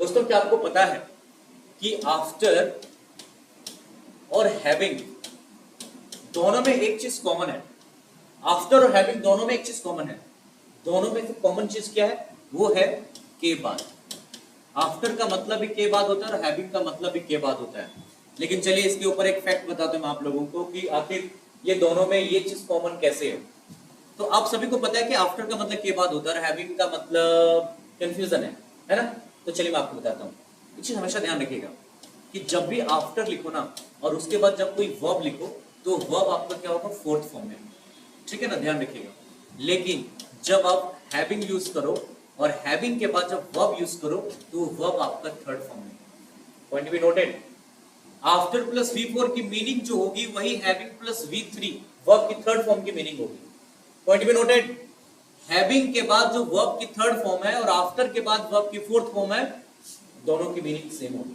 दोस्तों क्या आपको पता है कि आफ्टर और हैविंग दोनों में एक चीज कॉमन है। आफ्टर और हैविंग दोनों में एक चीज कॉमन है। दोनों में से कॉमन चीज क्या है? वो है के बाद। आफ्टर का मतलब भी के बाद होता है और हैविंग का मतलब भी के बाद होता है। लेकिन चलिए इसके ऊपर एक फैक्ट बताते हैं आप लोगों को कि आखिर ये दोनों में ये चीज कॉमन कैसे है। तो आप सभी को पता है कि आफ्टर का मतलब के बाद होता है और हैविंग का मतलब कंफ्यूजन है ना? तो चलिए मैं आपको बताता हूँ। एक चीज हमेशा ध्यान रखिएगा कि जब भी आफ्टर लिखो ना और उसके बाद जब कोई वर्ब लिखो तो वर्ब आपका क्या होगा? फोर्थ फॉर्म में। ठीक है ना? ध्यान रखिएगा। लेकिन जब आप हैविंग यूज करो और हैविंग के बाद जब वर्ब यूज करो तो वर्ब आपका थर्ड फॉर्म में। Point be noted. After plus V4 की मीनिंग जो होगी वही हैविंग प्लस V3 वर्ब की थर्ड फॉर्म की मीनिंग होगी। Point be noted. हैविंग के बाद जो वर्ब की थर्ड फॉर्म है और आफ्टर के बाद वर्ब की फोर्थ फॉर्म है, दोनों की मीनिंग सेम होगी।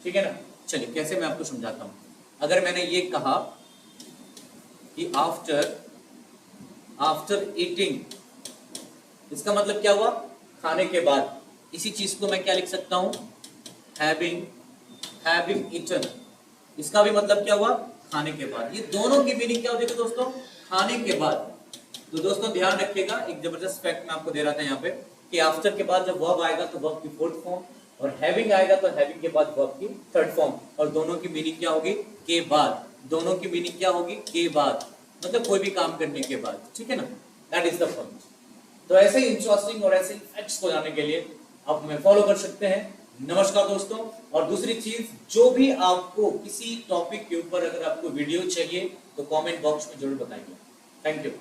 ठीक है ना? चलिए कैसे मैं आपको समझाता हूं। अगर मैंने ये कहा कि आफ्टर ईटिंग, इसका मतलब क्या हुआ? खाने के बाद। इसी चीज को मैं क्या लिख सकता हूं? Having eaten. इसका भी मतलब क्या हुआ? खाने के बाद। ये दोनों की मीनिंग क्या हो जाएगी दोस्तों? खाने के बाद। तो दोस्तों ध्यान रखिएगा, एक जबरदस्त फैक्ट मैं आपको दे रहा था यहाँ पे कि आफ्टर के बाद जब वर्ब आएगा तो वर्ब की फोर्थ फॉर्म और हैविंग आएगा तो हैविंग के बाद वर्ब की थर्ड फॉर्म और दोनों की मीनिंग क्या होगी? के बाद। दोनों की मीनिंग क्या होगी? के बाद, मतलब कोई भी काम करने के बाद। ठीक है ना? That is the point. तो ऐसे ही इंटरेस्टिंग और ऐसे फैक्ट्स को जानने के लिए आप हमें फॉलो कर सकते हैं। नमस्कार दोस्तों। और दूसरी चीज, जो भी आपको किसी टॉपिक के ऊपर अगर आपको वीडियो चाहिए तो कमेंट बॉक्स में जरूर बताइए। Thank you.